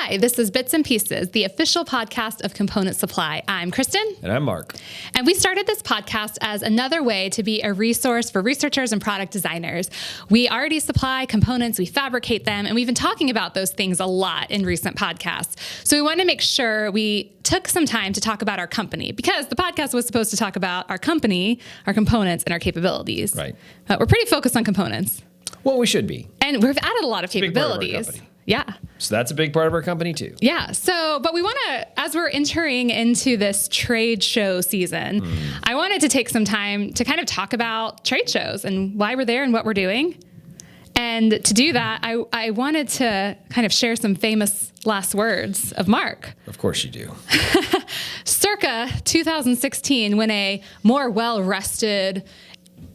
Hi, this is Bits and Pieces, the official podcast of Component Supply. I'm Kristin. And I'm Mark. And we started this podcast as another way to be a resource for researchers and product designers. We already supply components, we fabricate them, and we've been talking about those things a lot in recent podcasts. So we wanted to make sure we took some time to talk about our company, because the podcast was supposed to talk about our company, our components, and our capabilities. Right. We're pretty focused on components. Well, we should be. And we've added a lot of capabilities. Big part of our company. Yeah. So that's a big part of our company too. Yeah. So, but we want to, as we're entering into this trade show season, I wanted to take some time to kind of talk about trade shows and why we're there and what we're doing. And to do that, I wanted to kind of share some famous last words of Mark. Of course you do. Circa 2016, when a more well-rested,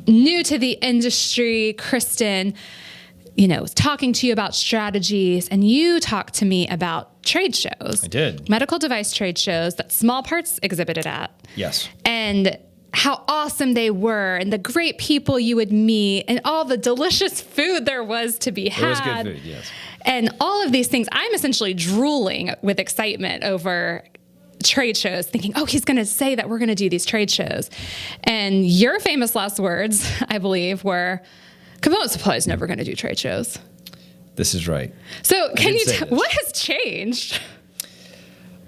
new to the industry Kristin, was talking to you about strategies, and you talked to me about trade shows. I did. Medical device trade shows that Small Parts exhibited at. Yes. And how awesome they were, and the great people you would meet, and all the delicious food there was to be had. It was good food, yes. And all of these things, I'm essentially drooling with excitement over trade shows, thinking, oh, he's going to say that we're going to do these trade shows. And your famous last words, I believe, were, Component Supply is never going to do trade shows. This is right. So can you what has changed?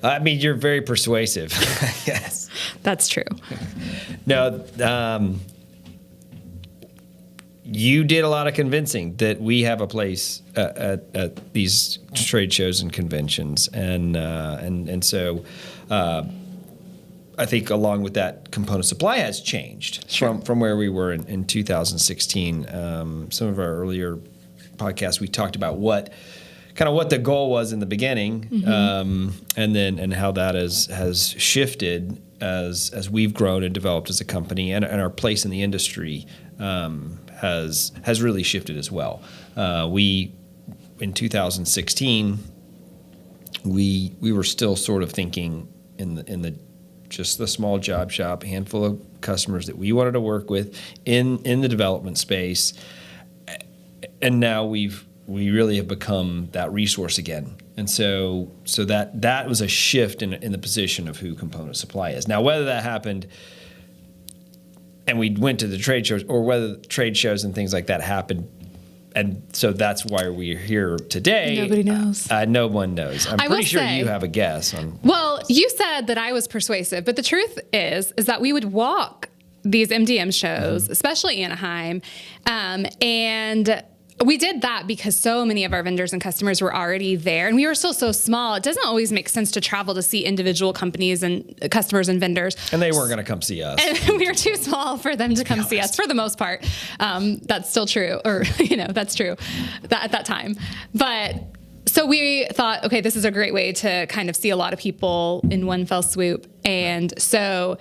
I mean, you're very persuasive. Yes. That's true. No, you did a lot of convincing that we have a place at these trade shows and conventions, and so I think along with that, Component Supply has changed from where we were in 2016. Some of our earlier podcasts, we talked about what the goal was in the beginning, and how that has shifted as we've grown and developed as a company, and our place in the industry has really shifted as well. In 2016, we were still sort of thinking in the just the small job shop, handful of customers that we wanted to work with in the development space, and now we really have become that resource again. And so that was a shift in the position of who Component Supply is. Now, whether that happened and we went to the trade shows, or whether trade shows and things like that happened, and so that's why we're here today. Nobody knows. No one knows. I'm pretty sure you have a guess on. Well, you said that I was persuasive, but the truth is that we would walk these MDM shows, especially Anaheim, and we did that because so many of our vendors and customers were already there, and we were still so small. It doesn't always make sense to travel to see individual companies and customers and vendors. And they weren't going to come see us. And we were too small for them to come see us for the most part. That's still true, or that's true at that time. But so we thought, okay, this is a great way to kind of see a lot of people in one fell swoop, and so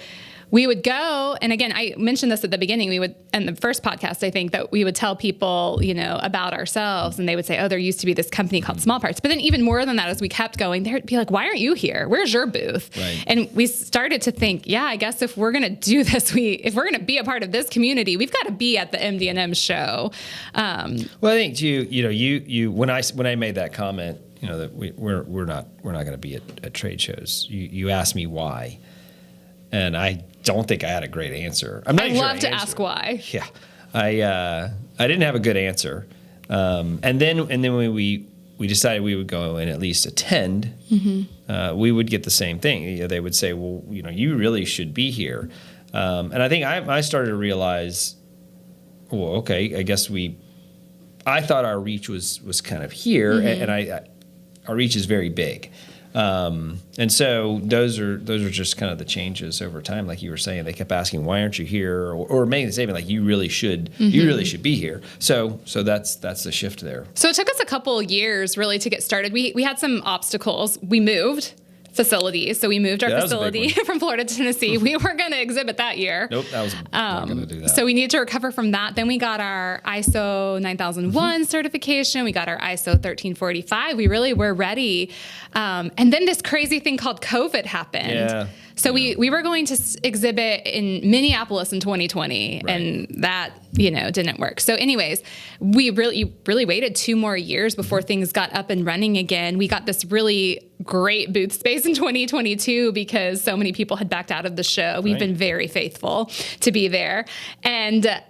we would go, and again, I mentioned this at the beginning, we would, in the first podcast, I think, that we would tell people, about ourselves, and they would say, oh, there used to be this company called Small Parts. But then even more than that, as we kept going, they'd be like, why aren't you here? Where's your booth? Right. And we started to think, yeah, I guess if we're going to do this, if we're going to be a part of this community, we've got to be at the MD&M show. Well, I think you when I made that comment, that we're not going to be at trade shows. You asked me why. And I don't think I had a great answer. I'd love to ask why. Yeah, I didn't have a good answer. And then when we decided we would go and at least attend, we would get the same thing. They would say, well, you really should be here. And I think I started to realize, well, okay, I guess I thought our reach was kind of here, and our reach is very big. And so those are just kind of the changes over time. Like you were saying, they kept asking, why aren't you here? Or making the statement like, you really should be here. So that's the shift there. So it took us a couple years really to get started. We had some obstacles. We moved facilities. So we moved our facility from Florida to Tennessee. We weren't going to exhibit that year. Nope, that was not going to do that. So we needed to recover from that. Then we got our ISO 9001 certification. We got our ISO 1345. We really were ready. And then this crazy thing called COVID happened. Yeah. So we were going to exhibit in Minneapolis in 2020, and that, didn't work. So anyways, we really waited 2 more years before things got up and running again. We got this really great booth space in 2022 because so many people had backed out of the show. We've been very faithful to be there. And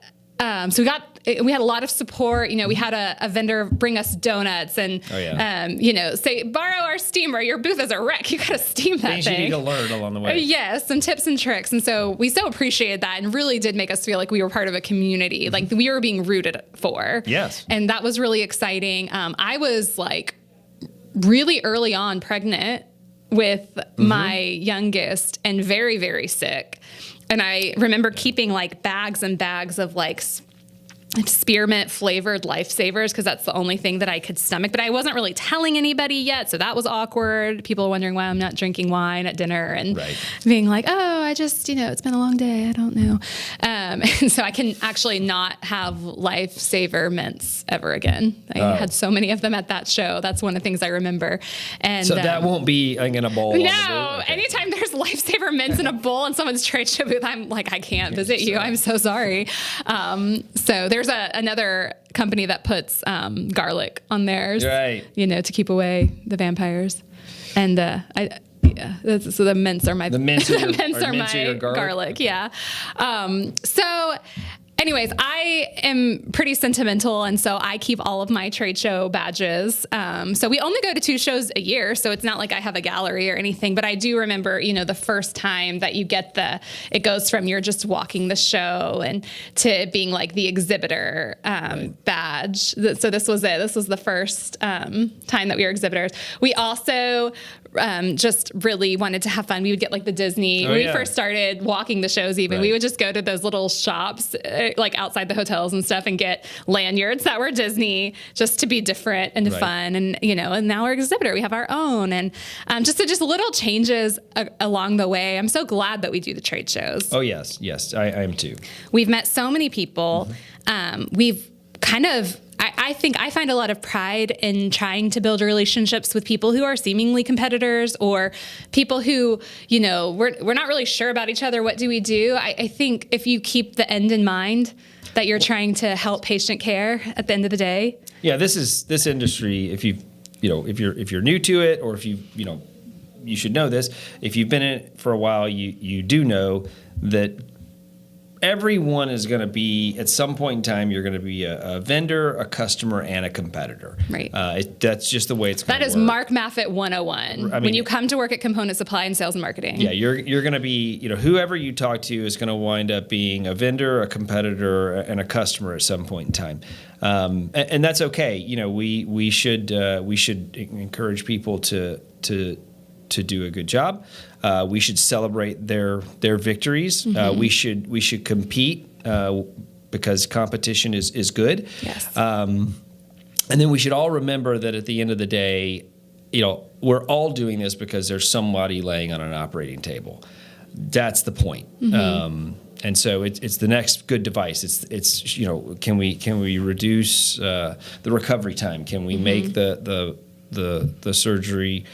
so we had a lot of support. We had a vendor bring us donuts and, say, borrow our steamer. Your booth is a wreck. You got to steam that Things thing. you need to learn along the way. Yes, some tips and tricks. And so we so appreciated that and really did make us feel like we were part of a community, like we were being rooted for. Yes. And that was really exciting. I was like really early on pregnant with my youngest and very, very sick. And I remember keeping like bags and bags of like spearmint flavored Lifesavers because that's the only thing that I could stomach. But I wasn't really telling anybody yet, so that was awkward. People wondering why I'm not drinking wine at dinner and being like, oh, I just, it's been a long day. I don't know. And so I can actually not have Lifesaver mints ever again. I had so many of them at that show. That's one of the things I remember. And so that won't be in a bowl. No, anytime there's Lifesaver mints in a bowl in someone's trade show booth, I'm like, I can't visit you. I'm so sorry. So there's another company that puts garlic on theirs, to keep away the vampires. And so the mints are my garlic. Yeah. So anyways, I am pretty sentimental, and so I keep all of my trade show badges. So we only go to 2 shows a year, so it's not like I have a gallery or anything, but I do remember, the first time that you get it goes from you're just walking the show and to being like the exhibitor badge. So this was it. This was the first time that we were exhibitors. We also just really wanted to have fun. We would get like the Disney. When we first started walking the shows, we would just go to those little shops like outside the hotels and stuff and get lanyards that were Disney just to be different and fun. And, and now we're exhibitor. We have our own. And just little changes along the way. I'm so glad that we do the trade shows. Oh, yes. Yes, I am too. We've met so many people. We've kind of... I think I find a lot of pride in trying to build relationships with people who are seemingly competitors or people who, we're not really sure about each other. What do we do? I think if you keep the end in mind that you're trying to help patient care at the end of the day. Yeah, this industry, if you're new to it or if you should know this. If you've been in it for a while, you do know that everyone is going to be, at some point in time, you're going to be a vendor, a customer, and a competitor. Right. That's just the way it's going to work. That is Mark Maffett 101. When you come to work at Component Supply and Sales and Marketing. Yeah, you're going to be, whoever you talk to is going to wind up being a vendor, a competitor, and a customer at some point in time. And that's okay. We should encourage people to do a good job. We should celebrate their victories. We should compete because competition is good. Yes. And then we should all remember that at the end of the day, we're all doing this because there's somebody laying on an operating table. That's the point. And so it's the next good device. It's can we reduce the recovery time? Can we make the surgery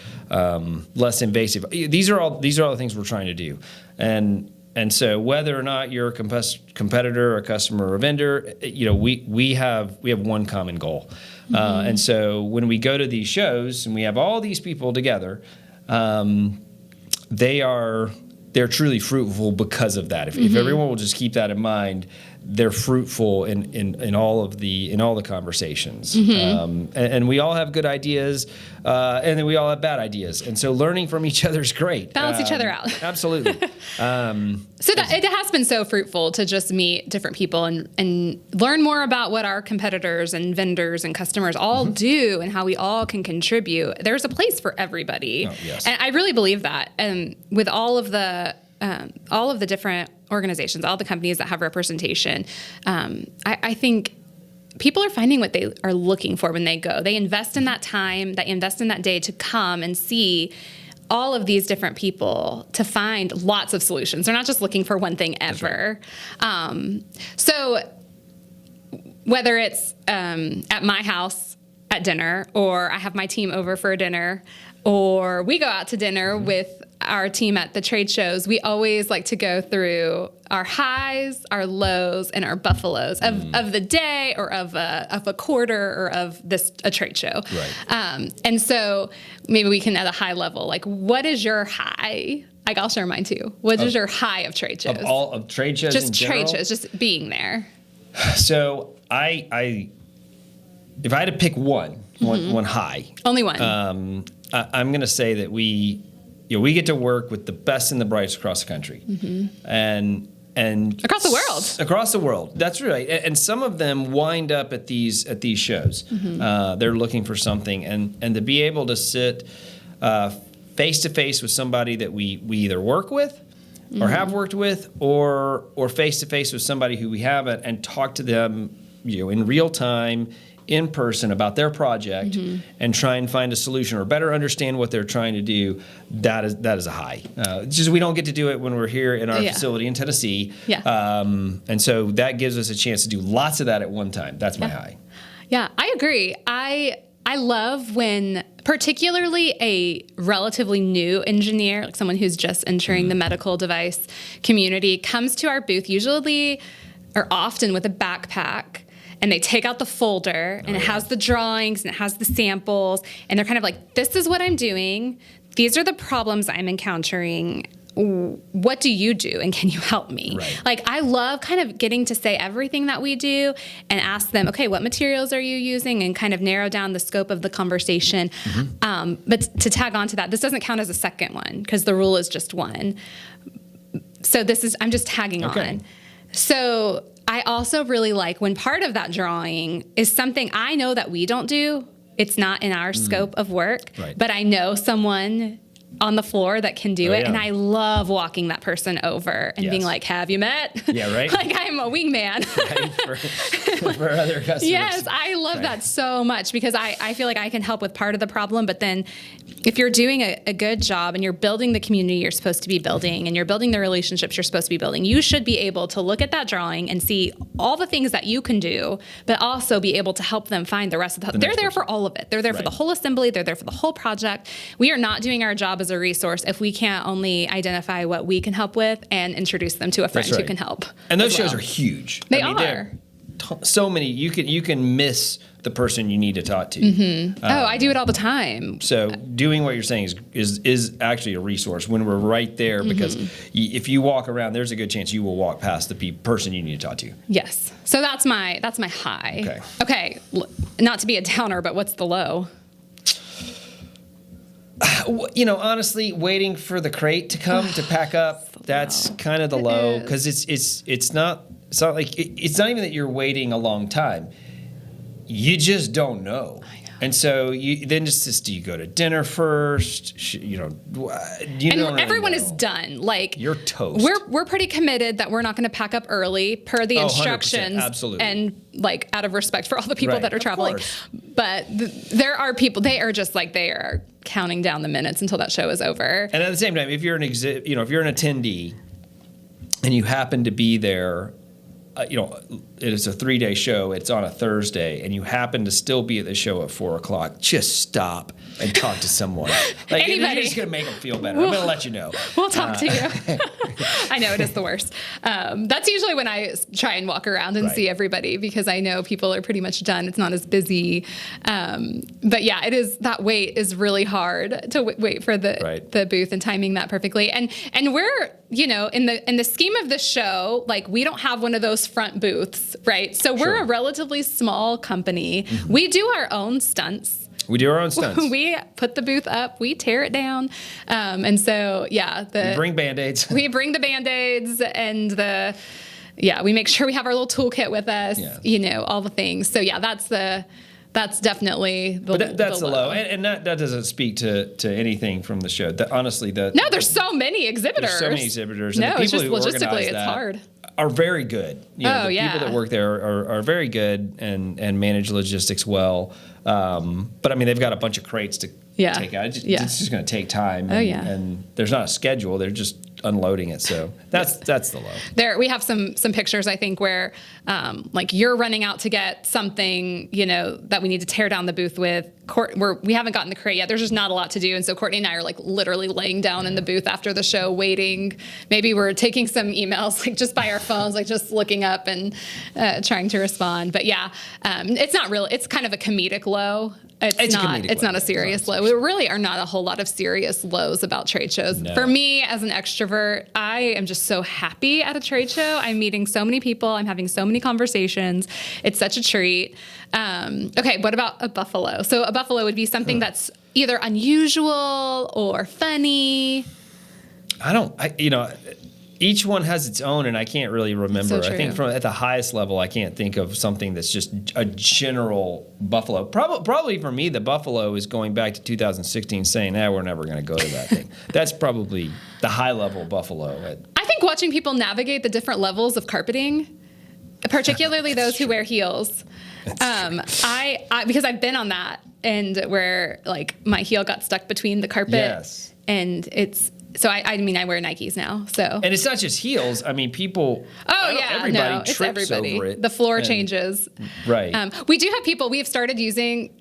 less invasive? These are all the things we're trying to do, and so whether or not you're a competitor, a customer, or a vendor, we have one common goal, and so when we go to these shows and we have all these people together, they're truly fruitful because of that. If everyone will just keep that in mind, they're fruitful in all the conversations. And we all have good ideas, and then we all have bad ideas. And so learning from each other is great. Balance each other out. Absolutely. So it has been so fruitful to just meet different people and learn more about what our competitors and vendors and customers all do and how we all can contribute. There's a place for everybody. Oh, yes. And I really believe that. And with all of the different organizations, all the companies that have representation, I think people are finding what they are looking for when they go. They invest in that time, they invest in that day to come and see all of these different people to find lots of solutions. They're not just looking for one thing ever. Right. So whether it's at my house at dinner, or I have my team over for a dinner, or we go out to dinner with our team at the trade shows, we always like to go through our highs, our lows, and our buffaloes of the day or of a quarter or of a trade show. Right. And so maybe we can at a high level, like, what is your high? Like, I'll share mine too. What is your high of trade shows? Of all of trade shows just in general? trade shows, just being there. So I if I had to pick one high. Only one. I'm going to say that we get to work with the best and the brightest across the country, and Across the world. Across the world. That's right. And some of them wind up at these shows. They're looking for something, and to be able to sit face to face with somebody that we either work with, or have worked with, or face to face with somebody who we haven't, and talk to them, in real time, in person about their project, and try and find a solution or better understand what they're trying to do. That is a high. It's just we don't get to do it when we're here in our facility in Tennessee. Yeah. And so that gives us a chance to do lots of that at one time. That's my high. Yeah, I agree. I love when particularly a relatively new engineer, like someone who's just entering the medical device community, comes to our booth usually or often with a backpack, and they take out the folder and it has the drawings and it has the samples, and they're kind of like, this is what I'm doing. These are the problems I'm encountering. What do you do, and can you help me? Right. Like, I love kind of getting to say everything that we do and ask them, okay, what materials are you using, and kind of narrow down the scope of the conversation. But to tag on to that, this doesn't count as a second one because the rule is just one. So I'm just tagging on. So I also really like when part of that drawing is something I know that we don't do. It's not in our scope of work, but I know someone on the floor that can do it. And I love walking that person over and being like, have you met? Yeah, right. Like, I'm a wingman. For other customers. Yes, I love that so much because I feel like I can help with part of the problem. But then if you're doing a good job and you're building the community you're supposed to be building and you're building the relationships you're supposed to be building, you should be able to look at that drawing and see all the things that you can do, but also be able to help them find the rest of they're there for all of it. They're there for the whole assembly. They're there for the whole project. We are not doing our job as a resource if we can't only identify what we can help with and introduce them to a friend who can help. And those shows are huge. They are. So many. You can miss the person you need to talk to. I do it all the time. So doing what you're saying is actually a resource when we're right there, because if you walk around, there's a good chance you will walk past the person you need to talk to. Yes. So that's my high. Okay. Not to be a downer, but what's the low? Honestly, waiting for the crate to come to pack up, that's kind of the low, because it's not even that you're waiting a long time. You just don't know. I know. And so do you go to dinner first? Everyone is done. Like, you're toast. We're pretty committed that we're not going to pack up early per the instructions. 100%, absolutely. And like out of respect for all the people that are traveling. But there are people, they are just like, they are counting down the minutes until that show is over. And at the same time, if you're if you're an attendee and you happen to be there, it is a 3-day show. It's on a Thursday, and you happen to still be at the show at 4:00. Just stop and talk to someone. Like, you're just gonna make them feel better. I'm gonna let you know. We'll talk to you. I know it is the worst. That's usually when I try and walk around and see everybody, because I know people are pretty much done. It's not as busy. But yeah, it is. That wait is really hard to wait for the booth and timing that perfectly. And we're in the scheme of the show, like, we don't have one of those front booths, right? So we're a relatively small company. We do our own stunts. We do our own stunts. We put the booth up, we tear it down. And so, we bring Band-Aids. We bring the Band-Aids and we make sure we have our little toolkit with us, all the things. So that's definitely that's the low. And that doesn't speak to anything from the show. Honestly, no, there's so many exhibitors. There's so many exhibitors. No, and the it's people just who logistically, it's that hard. Are very good. The people that work there are very good and manage logistics well. But I mean, they've got a bunch of crates to take out. It's just going to take time. And there's not a schedule. They're just unloading it. So that's the low. There, we have some pictures, I think, where like you're running out to get something, that we need to tear down the booth with. we haven't gotten the crate yet. There's just not a lot to do. And so Courtney and I are like literally laying down in the booth after the show, waiting. Maybe we're taking some emails, like just by our phones, like just looking up and trying to respond. But yeah, it's not really, it's kind of a comedic low. It's not a serious low. There really are not a whole lot of serious lows about trade shows. No. For me, as an extrovert, I am just so happy at a trade show. I'm meeting so many people. I'm having so many conversations. It's such a treat. Okay, what about a buffalo? So a buffalo would be something that's either unusual or funny. Each one has its own, and I can't really remember. So I think at the highest level, I can't think of something that's just a general buffalo. Probably for me, the buffalo is going back to 2016, saying, we're never going to go to that thing. That's probably the high-level buffalo. I think watching people navigate the different levels of carpeting, particularly those who wear heels. I because I've been on that, and where like my heel got stuck between the carpet. Yes. And so I wear Nikes now. So and it's not just heels. I mean, people. Everybody trips over it. The floor changes. Right. We do have people. We have started using.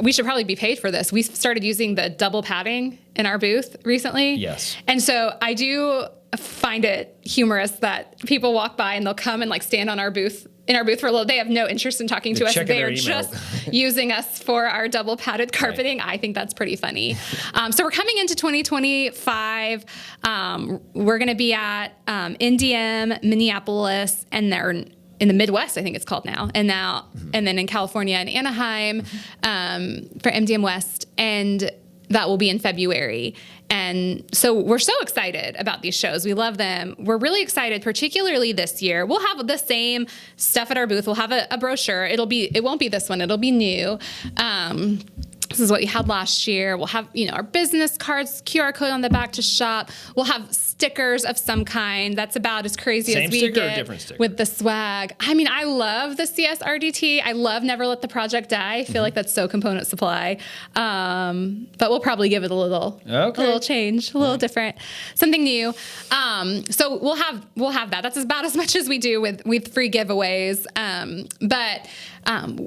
We should probably be paid for this. We started using the double padding in our booth recently. Yes. And so I do find it humorous that people walk by and they'll come and like stand on our booth. In our booth for a little, they have no interest in talking to us. They are just using us for our double padded carpeting. Right. I think that's pretty funny. So we're coming into 2025. We're going to be at NDM, Minneapolis, and they're in the Midwest, I think it's called now. And then in California and Anaheim for MDM West. And that will be in February. And so we're so excited about these shows. We love them. We're really excited, particularly this year. We'll have the same stuff at our booth. We'll have a brochure. It won't be this one. It'll be new. This is what we had last year. We'll have, our business cards, QR code on the back to shop. We'll have stickers of some kind. That's about as crazy as we get or different sticker? With the swag. I mean, I love the CSRDT. I love Never Let the Project Die. I feel like that's so component supply. But we'll probably give it a little change, a little different, something new. So we'll have that. That's about as much as we do with free giveaways. But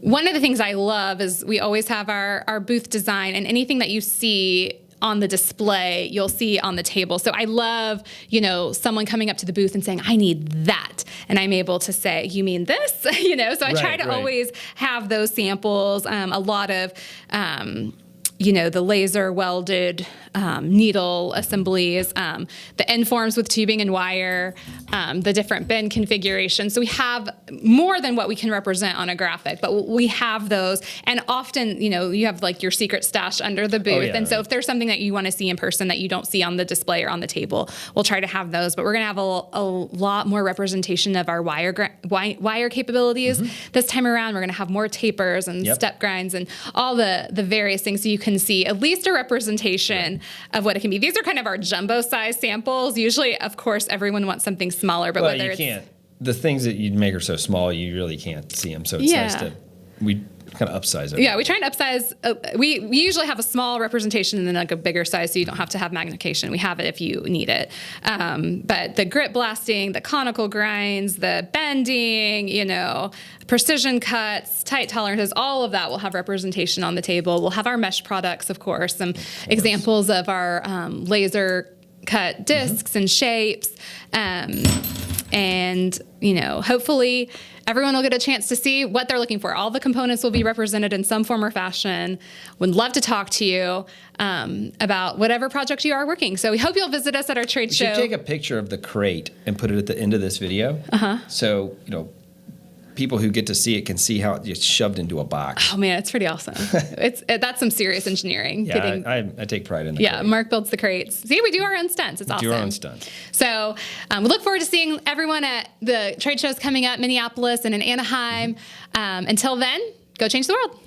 one of the things I love is we always have our booth design, and anything that you see on the display, you'll see on the table. So I love, someone coming up to the booth and saying, I need that. And I'm able to say, you mean this? So I try to always have those samples, a lot of, the laser welded needle assemblies, the end forms with tubing and wire, the different bin configurations. So we have more than what we can represent on a graphic, but we have those. And often, you have like your secret stash under the booth. So if there's something that you want to see in person that you don't see on the display or on the table, we'll try to have those. But we're going to have a lot more representation of our wire capabilities this time around. We're going to have more tapers and step grinds and all the various things, so you can see at least a representation of what it can be. These are kind of our jumbo size samples. Usually, of course, everyone wants something smaller, but whether can't. The things that you make are so small, you really can't see them. So it's nice to we kind of upsize it. Yeah, we try and upsize. We usually have a small representation and then like a bigger size, so you don't have to have magnification. We have it if you need it. But the grit blasting, the conical grinds, the bending, precision cuts, tight tolerances, all of that will have representation on the table. We'll have our mesh products, of course, some examples of our laser cut discs and shapes. And, hopefully everyone will get a chance to see what they're looking for. All the components will be represented in some form or fashion. Would love to talk to you about whatever project you are working. So we hope you'll visit us at our trade show. You should take a picture of the crate and put it at the end of this video. So, people who get to see it can see how it gets shoved into a box. Oh man, it's pretty awesome. That's some serious engineering. Yeah, I take pride in that. Yeah, Mark builds the crates. See, we do our own stunts. It's awesome. Do our own stunts. So we look forward to seeing everyone at the trade shows coming up, Minneapolis and in Anaheim. Until then, go change the world.